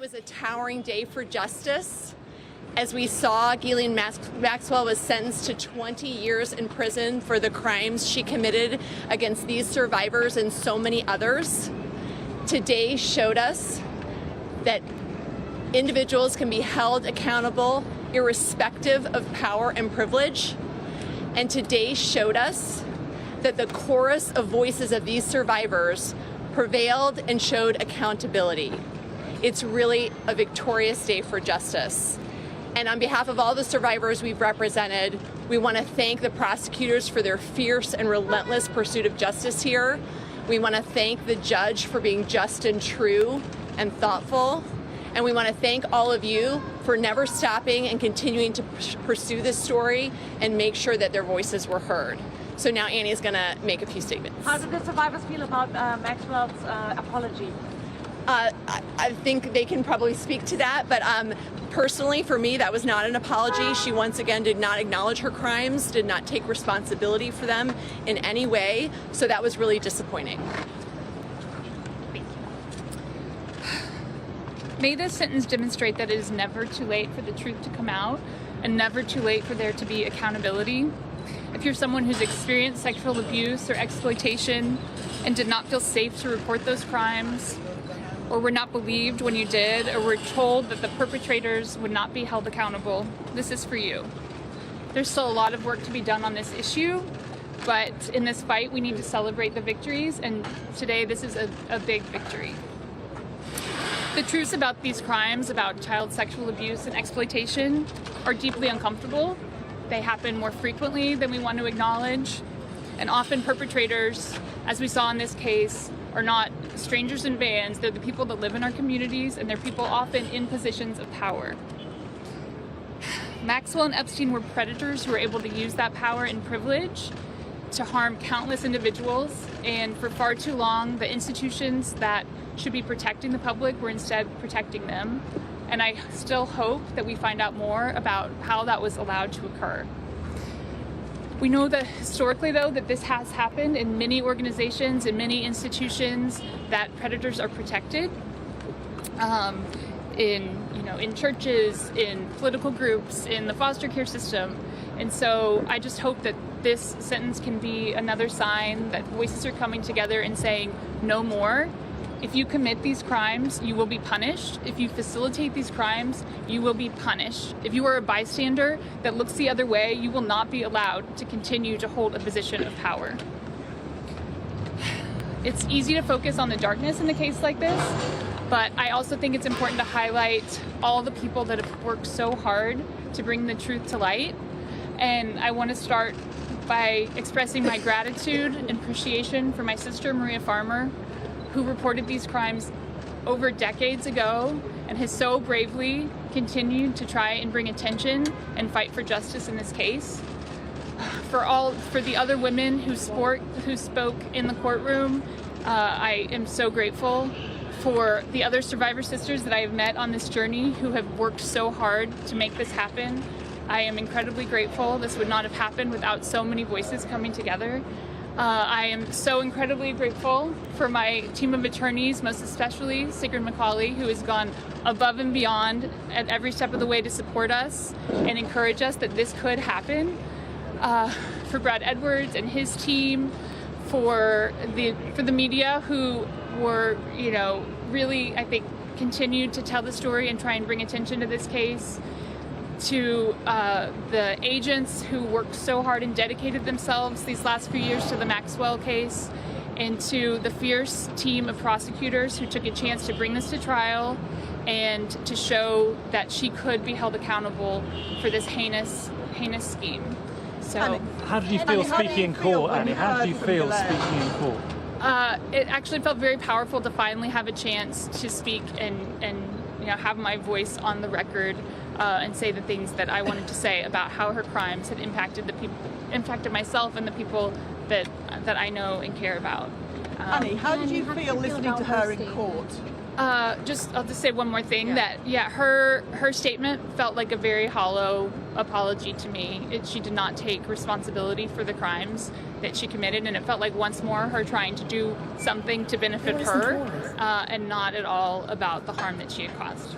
was a towering day for justice. As we saw, Ghislaine Maxwell was sentenced to 20 years in prison for the crimes she committed against these survivors and so many others. Today showed us that individuals can be held accountable irrespective of power and privilege. And today showed us that the chorus of voices of these survivors prevailed and showed accountability. It's really a victorious day for justice. And on behalf of all the survivors we've represented, we want to thank the prosecutors for their fierce and relentless pursuit of justice here. We want to thank the judge for being just and true and thoughtful. And we want to thank all of you for never stopping and continuing to pursue this story and make sure that their voices were heard. So now Annie's going to make a few statements. How do the survivors feel about Maxwell's apology? I think they can probably speak to that, but personally, for me, that was not an apology. She once again did not acknowledge her crimes, did not take responsibility for them in any way, so that was really disappointing. May this sentence demonstrate that it is never too late for the truth to come out and never too late for there to be accountability. If you're someone who's experienced sexual abuse or exploitation and did not feel safe to report those crimes, or were not believed when you did, or were told that the perpetrators would not be held accountable, this is for you. There's still a lot of work to be done on this issue, but in this fight we need to celebrate the victories, and today this is a big victory. The truths about these crimes, about child sexual abuse and exploitation, are deeply uncomfortable. They happen more frequently than we want to acknowledge, and often perpetrators, as we saw in this case, are not strangers in vans. They're the people that live in our communities, and they're people often in positions of power. Maxwell and Epstein were predators who were able to use that power and privilege to harm countless individuals, and for far too long, the institutions that should be protecting the public were instead protecting them. And I still hope that we find out more about how that was allowed to occur. We know that historically, though, that this has happened in many organizations, in many institutions, that predators are protected. In churches, in political groups, in the foster care system. And so I just hope that this sentence can be another sign that voices are coming together and saying no more. If you commit these crimes, you will be punished. If you facilitate these crimes, you will be punished. If you are a bystander that looks the other way, you will not be allowed to continue to hold a position of power. It's easy to focus on the darkness in a case like this, but I also think it's important to highlight all the people that have worked so hard to bring the truth to light. And I want to start by expressing my gratitude and appreciation for my sister, Maria Farmer, who reported these crimes over decades ago and has so bravely continued to try and bring attention and fight for justice in this case. For the other women who spoke in the courtroom, I am so grateful. For the other survivor sisters that I have met on this journey who have worked so hard to make this happen, I am incredibly grateful. This would not have happened without so many voices coming together. I am so incredibly grateful for my team of attorneys, most especially Sigrid McCauley, who has gone above and beyond at every step of the way to support us and encourage us that this could happen. For Brad Edwards and his team, for the media who were, really, I think, continued to tell the story and try and bring attention to this case. To the agents who worked so hard and dedicated themselves these last few years to the Maxwell case, and to the fierce team of prosecutors who took a chance to bring this to trial and to show that she could be held accountable for this heinous scheme. So, Annie, how did you feel speaking in court, Annie? How did you feel speaking in court? It actually felt very powerful to finally have a chance to speak and have my voice on the record and say the things that I wanted to say about how her crimes had impacted myself and the people that I know and care about. Annie, how did you feel listening to her in court? I'll just say one more thing, that her statement felt like a very hollow apology to me. She did not take responsibility for the crimes that she committed, and it felt like once more her trying to do something to benefit her and not at all about the harm that she had caused.